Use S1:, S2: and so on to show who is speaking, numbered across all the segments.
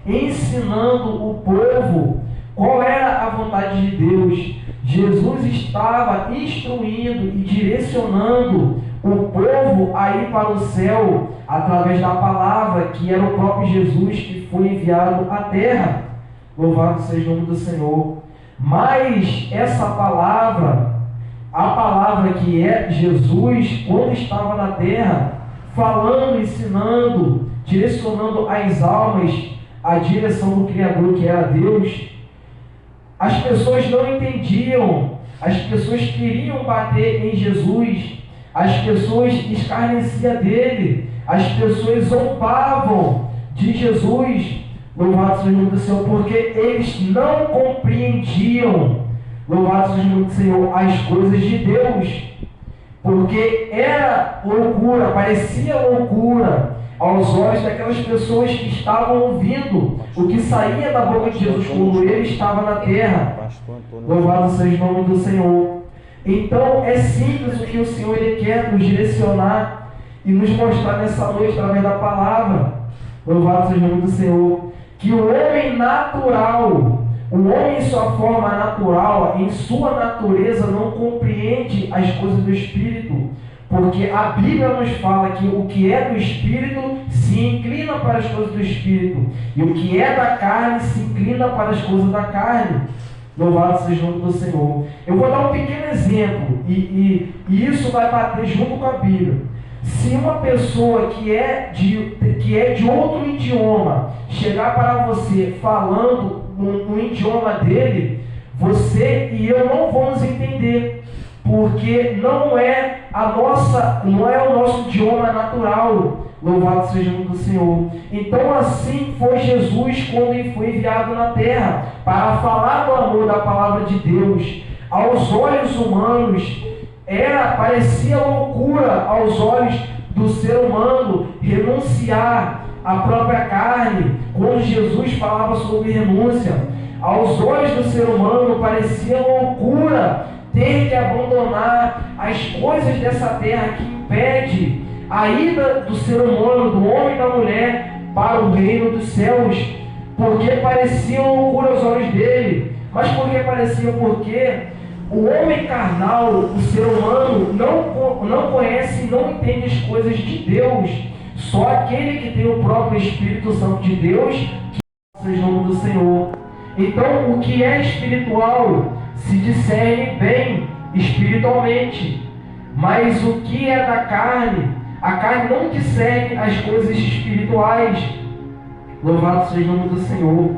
S1: ensinando o povo qual era a vontade de Deus. Jesus estava instruindo e direcionando o povo a ir para o céu através da palavra, que era o próprio Jesus que foi enviado à terra. Louvado seja o nome do Senhor. Mas essa palavra, a palavra que é Jesus, quando estava na terra, falando, ensinando, direcionando as almas à direção do Criador, que era Deus, as pessoas não entendiam, as pessoas queriam bater em Jesus, as pessoas escarneciam dele, as pessoas zombavam de Jesus. Louvado seja o nome do Senhor, porque eles não compreendiam, louvado seja o nome do Senhor, as coisas de Deus, porque era loucura, parecia loucura aos olhos daquelas pessoas que estavam ouvindo o que saía da boca de Jesus quando ele estava na terra. Louvado seja o nome do Senhor. Então é simples o que o Senhor ele quer nos direcionar e nos mostrar nessa noite através da palavra. Louvado seja o nome do Senhor. Que o homem natural, o homem em sua forma natural, em sua natureza, não compreende as coisas do Espírito, porque a Bíblia nos fala que o que é do Espírito se inclina para as coisas do Espírito, e o que é da carne se inclina para as coisas da carne. Louvado seja o nome do Senhor. Eu vou dar um pequeno exemplo, e isso vai bater junto com a Bíblia. Se uma pessoa que é de outro idioma chegar para você falando no idioma dele, você e eu não vamos entender, porque não é o nosso idioma natural. Louvado seja o nome do Senhor. Então assim foi Jesus quando ele foi enviado na terra para falar do amor da palavra de Deus. Aos olhos humanos parecia loucura aos olhos do ser humano renunciar à própria carne. Quando Jesus falava sobre renúncia, aos olhos do ser humano parecia loucura ter que abandonar as coisas dessa terra que impede a ida do ser humano, do homem e da mulher para o reino dos céus, porque parecia loucura aos olhos dele. Mas por que parecia? Porque o homem carnal, o ser humano, não conhece e não entende as coisas de Deus. Só aquele que tem o próprio Espírito Santo de Deus, que seja o nome do Senhor. Então, o que é espiritual se discerne bem espiritualmente, mas o que é da carne, a carne não discerne as coisas espirituais. Louvado seja o nome do Senhor.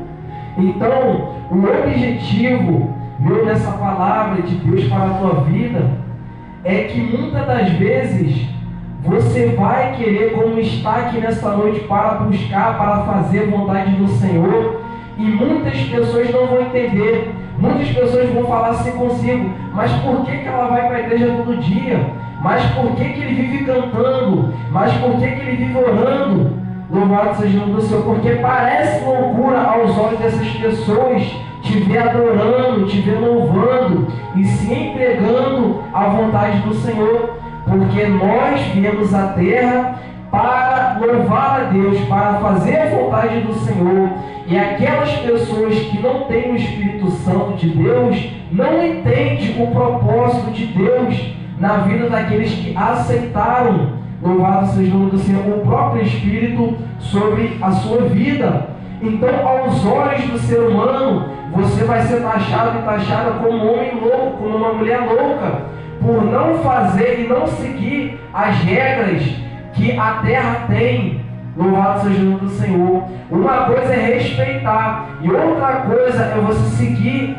S1: Então, o objetivo meu nessa palavra de Deus para a tua vida é que muitas das vezes você vai querer, como está aqui nesta noite, para buscar, para fazer a vontade do Senhor, e muitas pessoas não vão entender. Muitas pessoas vão falar assim consigo: mas por que ela vai para a igreja todo dia? Mas por que ele vive cantando? Mas por que ele vive orando? Louvado seja o nome do Senhor, porque parece loucura aos olhos dessas pessoas te ver adorando, te ver louvando e se entregando à vontade do Senhor, porque nós viemos à terra para louvar a Deus, para fazer a vontade do Senhor. E aquelas pessoas que não têm o Espírito Santo de Deus não entendem o propósito de Deus na vida daqueles que aceitaram, louvado seja o nome do Senhor, o próprio Espírito sobre a sua vida. Então, aos olhos do ser humano, você vai ser taxado e taxada como um homem louco, como uma mulher louca, por não fazer e não seguir as regras que a terra tem. Louvado seja o nome do Senhor. Uma coisa é respeitar, e outra coisa é você seguir,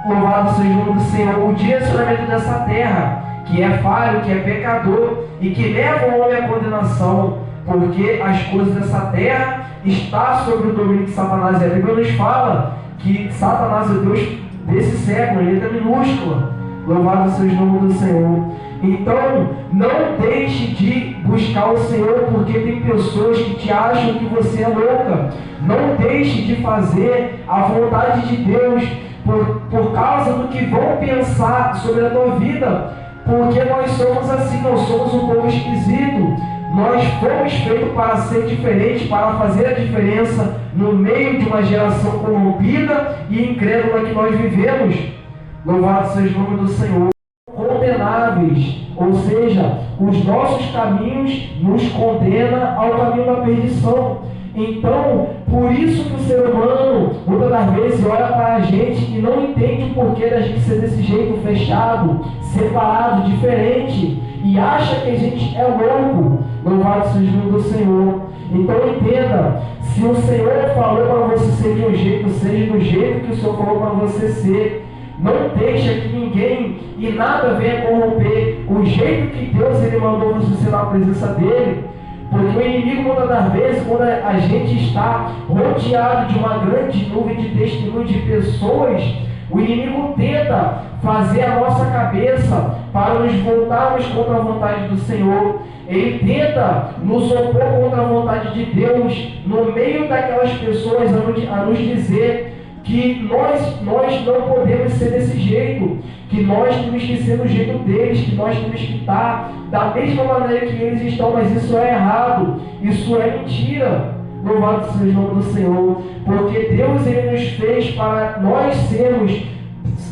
S1: louvado seja o nome do Senhor, o direcionamento dessa terra, que é falho, que é pecador e que leva o homem à condenação, porque as coisas dessa terra estão sobre o domínio de Satanás. E a Bíblia nos fala que Satanás é o Deus desse século, em letra minúscula. Louvado seja o nome do Senhor. Então, não deixe de buscar o Senhor, porque tem pessoas que te acham que você é louca. Não deixe de fazer a vontade de Deus por causa do que vão pensar sobre a tua vida, porque nós somos assim, nós somos um povo esquisito. Nós fomos feitos para ser diferentes, para fazer a diferença no meio de uma geração corrompida e incrédula que nós vivemos. Louvado seja o nome do Senhor. Condenáveis, ou seja, os nossos caminhos nos condenam ao caminho da perdição. Então, por isso que o ser humano, muitas das vezes, olha para a gente e não entende o porquê da gente ser desse jeito, fechado, separado, diferente, e acha que a gente é louco. Louvado seja o nome do Senhor. Então entenda, se o Senhor falou para você ser de um jeito, seja do jeito que o Senhor falou para você ser. Não deixa que ninguém e nada venha corromper o jeito que Deus ele mandou você ser na presença dele. Porque o inimigo, muitas das vezes, quando a gente está rodeado de uma grande nuvem de testemunhos de pessoas, o inimigo tenta fazer a nossa cabeça para nos voltarmos contra a vontade do Senhor. Ele tenta nos opor contra a vontade de Deus no meio daquelas pessoas a nos dizer que nós não podemos ser desse jeito, que nós temos que ser do jeito deles, que nós temos que estar da mesma maneira que eles estão, mas isso é errado, isso é mentira. Louvado seja o nome do Senhor, porque Deus ele nos fez para nós sermos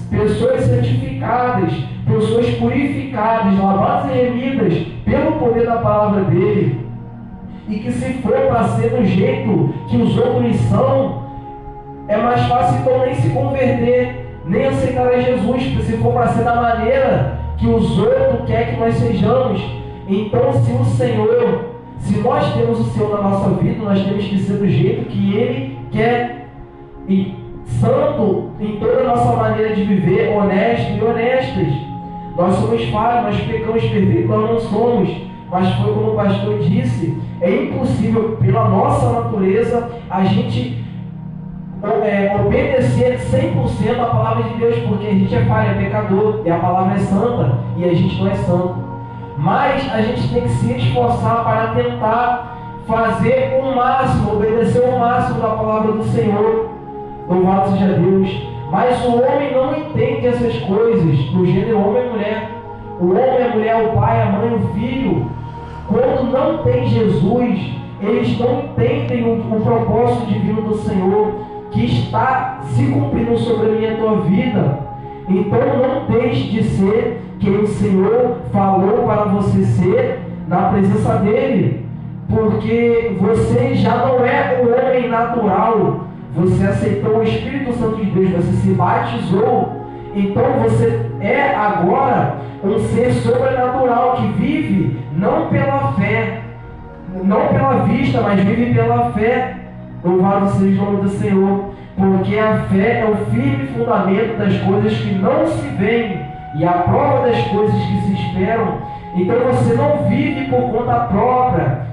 S1: pessoas santificadas, pessoas purificadas, lavadas e remidas pelo poder da palavra dele, e que se for para ser do jeito que os outros são, é mais fácil então nem se converter, nem aceitar a Jesus, se for para ser da maneira que os outros querem que nós sejamos. Então, se nós temos o Senhor na nossa vida, nós temos que ser do jeito que Ele quer, e santo em toda a nossa maneira de viver, honesto e honestas. Nós somos falhos, nós pecamos perfeitos, nós não somos. Mas foi como o pastor disse, é impossível pela nossa natureza a gente obedecer 100% a palavra de Deus, porque a gente é falho, é pecador, e a palavra é santa, e a gente não é santo. Mas a gente tem que se esforçar para tentar fazer o máximo, obedecer o máximo da palavra do Senhor. Louvado seja Deus. Mas o homem não entende essas coisas, do gênero homem e mulher. O homem, a mulher, o pai, a mãe, o filho, quando não tem Jesus, eles não entendem o propósito divino do Senhor, que está se cumprindo sobre a minha e a tua vida. Então não deixe de ser quem o Senhor falou para você ser na presença dele, porque você já não é um homem natural, você aceitou o Espírito Santo de Deus, você se batizou, então você é agora um ser sobrenatural que vive não pela fé, não pela vista, mas vive pela fé. Louvado seja o nome do Senhor, porque a fé é o firme fundamento das coisas que não se veem e a prova das coisas que se esperam. Então você não vive por conta própria,